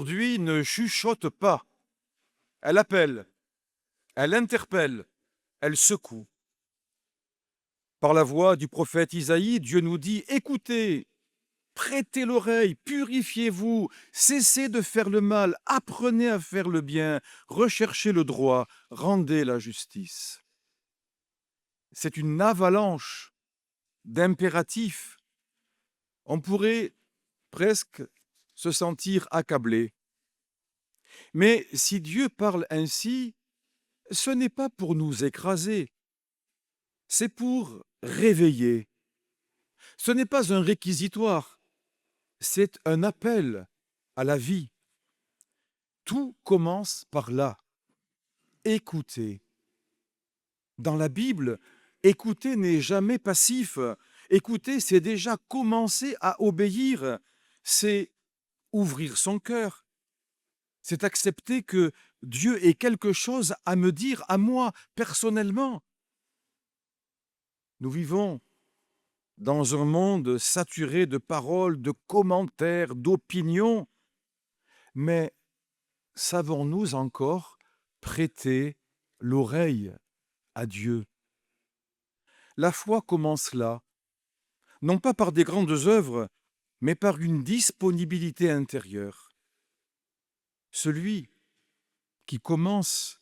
d'aujourd'hui ne chuchote pas. Elle appelle, elle interpelle, elle secoue. Par la voix du prophète Isaïe, Dieu nous dit « Écoutez, prêtez l'oreille, purifiez-vous, cessez de faire le mal, apprenez à faire le bien, recherchez le droit, rendez la justice. » C'est une avalanche d'impératifs. On pourrait presque se sentir accablé. Mais si Dieu parle ainsi, ce n'est pas pour nous écraser, c'est pour réveiller. Ce n'est pas un réquisitoire, c'est un appel à la vie. Tout commence par là. Écouter. Dans la Bible, écouter n'est jamais passif. Écouter, c'est déjà commencer à obéir. C'est ouvrir son cœur. C'est accepter que Dieu ait quelque chose à me dire à moi, personnellement. Nous vivons dans un monde saturé de paroles, de commentaires, d'opinions, mais savons-nous encore prêter l'oreille à Dieu? La foi commence là, non pas par des grandes œuvres, mais par une disponibilité intérieure. Celui qui commence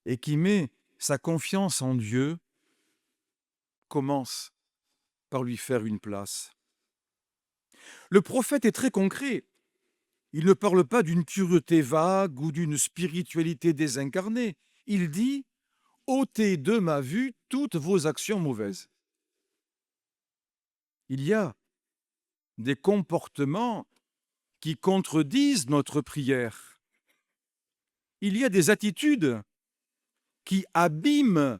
et qui met sa confiance en Dieu commence par lui faire une place. Le prophète est très concret. Il ne parle pas d'une pureté vague ou d'une spiritualité désincarnée. Il dit « ôtez de ma vue toutes vos actions mauvaises ». Il y a des comportements qui contredisent notre prière. Il y a des attitudes qui abîment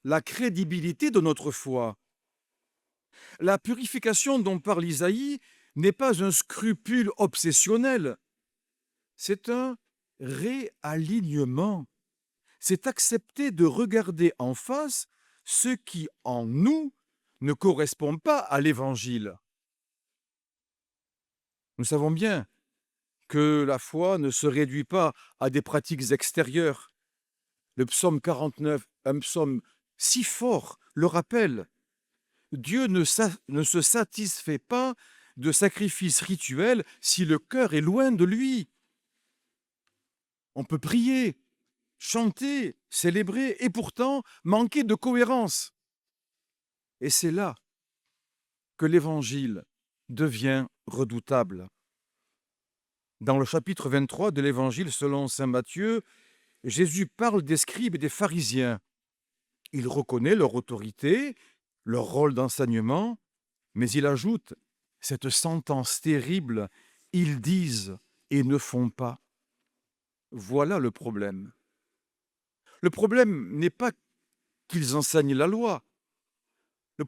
la crédibilité de notre foi. La purification dont parle Isaïe n'est pas un scrupule obsessionnel, c'est un réalignement. C'est accepter de regarder en face ce qui, en nous, ne correspond pas à l'Évangile. Nous savons bien que la foi ne se réduit pas à des pratiques extérieures. Le psaume 49, un psaume si fort, le rappelle. Dieu ne se satisfait pas de sacrifices rituels si le cœur est loin de lui. On peut prier, chanter, célébrer et pourtant manquer de cohérence. Et c'est là que l'Évangile devient redoutable. Dans le chapitre 23 de l'Évangile selon saint Matthieu, Jésus parle des scribes et des pharisiens. Il reconnaît leur autorité, leur rôle d'enseignement, mais il ajoute cette sentence terrible, ils disent et ne font pas. Voilà le problème. Le problème n'est pas qu'ils enseignent la loi. Le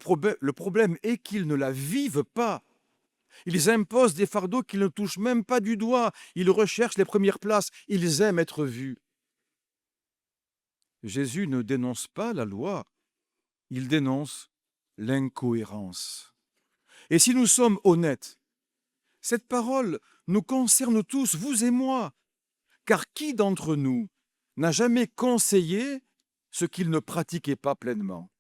problème est qu'ils ne la vivent pas. Ils imposent des fardeaux qu'ils ne touchent même pas du doigt. Ils recherchent les premières places. Ils aiment être vus. Jésus ne dénonce pas la loi. Il dénonce l'incohérence. Et si nous sommes honnêtes, cette parole nous concerne tous, vous et moi, car qui d'entre nous n'a jamais conseillé ce qu'il ne pratiquait pas pleinement?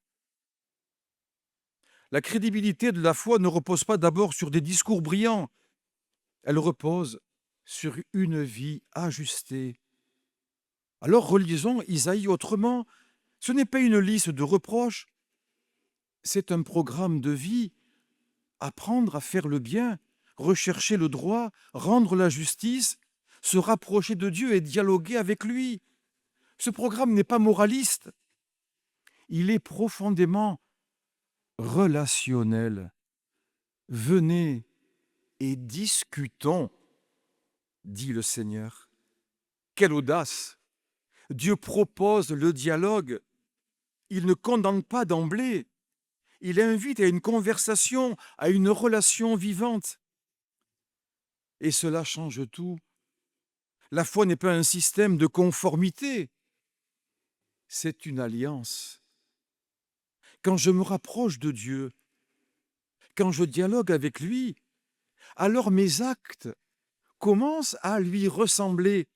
La crédibilité de la foi ne repose pas d'abord sur des discours brillants, elle repose sur une vie ajustée. Alors relisons Isaïe autrement. Ce n'est pas une liste de reproches, c'est un programme de vie. Apprendre à faire le bien, rechercher le droit, rendre la justice, se rapprocher de Dieu et dialoguer avec lui. Ce programme n'est pas moraliste, il est profondément relationnel. Venez et discutons, dit le Seigneur. Quelle audace! Dieu propose le dialogue. Il ne condamne pas d'emblée. Il invite à une conversation, à une relation vivante. Et cela change tout. La foi n'est pas un système de conformité, c'est une alliance. Quand je me rapproche de Dieu, quand je dialogue avec lui, alors mes actes commence à lui ressembler.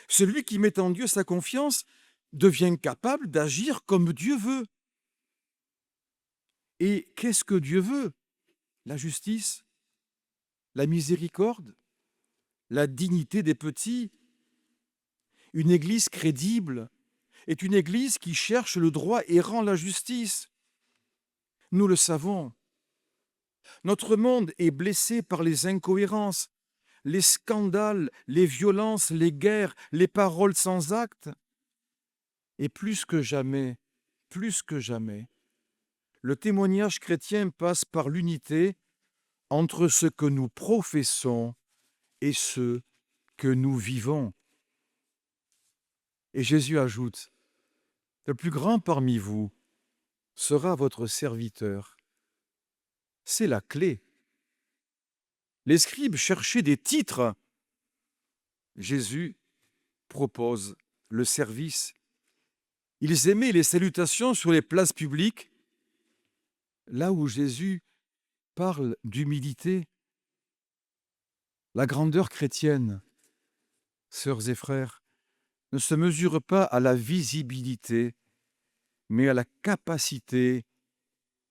Celui qui met en Dieu sa confiance devient capable d'agir comme Dieu veut. Et qu'est-ce que Dieu veut? La justice, la miséricorde, la dignité des petits. Une Église crédible est une Église qui cherche le droit et rend la justice. Nous le savons. Notre monde est blessé par les incohérences, les scandales, les violences, les guerres, les paroles sans acte. Et plus que jamais, le témoignage chrétien passe par l'unité entre ce que nous professons et ce que nous vivons. Et Jésus ajoute, le plus grand parmi vous sera votre serviteur. C'est la clé. Les scribes cherchaient des titres. Jésus propose le service. Ils aimaient les salutations sur les places publiques. Là où Jésus parle d'humilité, la grandeur chrétienne, sœurs et frères, ne se mesure pas à la visibilité, mais à la capacité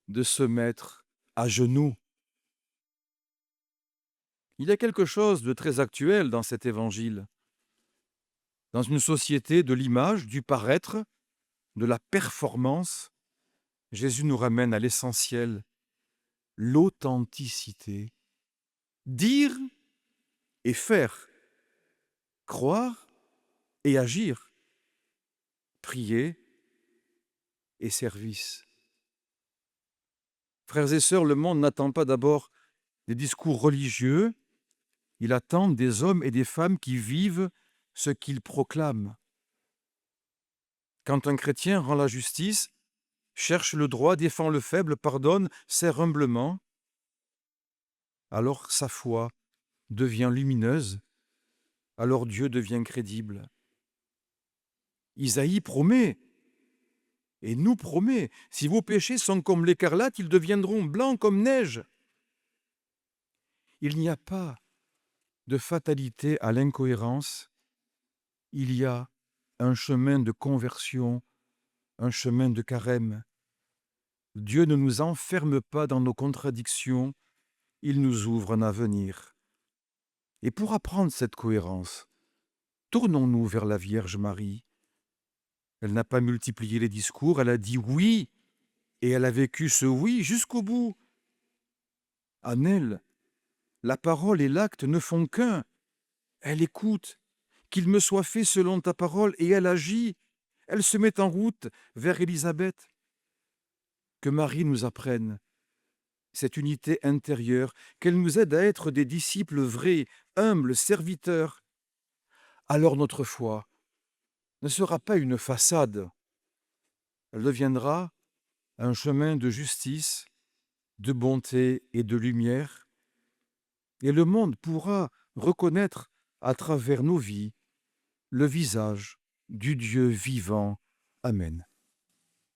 de se mettre à genoux. Il y a quelque chose de très actuel dans cet évangile. Dans une société de l'image, du paraître, de la performance, Jésus nous ramène à l'essentiel, l'authenticité. Dire et faire, croire et agir, prier et service. Frères et sœurs, le monde n'attend pas d'abord des discours religieux, il attend des hommes et des femmes qui vivent ce qu'ils proclament. Quand un chrétien rend la justice, cherche le droit, défend le faible, pardonne, sert humblement, alors sa foi devient lumineuse, alors Dieu devient crédible. Isaïe promet, et nous promet, si vos péchés sont comme l'écarlate, ils deviendront blancs comme neige. Il n'y a pas de fatalité à l'incohérence, il y a un chemin de conversion, un chemin de carême. Dieu ne nous enferme pas dans nos contradictions, il nous ouvre un avenir. Et pour apprendre cette cohérence, tournons-nous vers la Vierge Marie. Elle n'a pas multiplié les discours, elle a dit oui, et elle a vécu ce oui jusqu'au bout. En elle, la parole et l'acte ne font qu'un. Elle écoute, qu'il me soit fait selon ta parole, et elle agit. Elle se met en route vers Élisabeth. Que Marie nous apprenne cette unité intérieure, qu'elle nous aide à être des disciples vrais, humbles, serviteurs. Alors notre foi ne sera pas une façade, elle deviendra un chemin de justice, de bonté et de lumière, et le monde pourra reconnaître à travers nos vies le visage du Dieu vivant. Amen.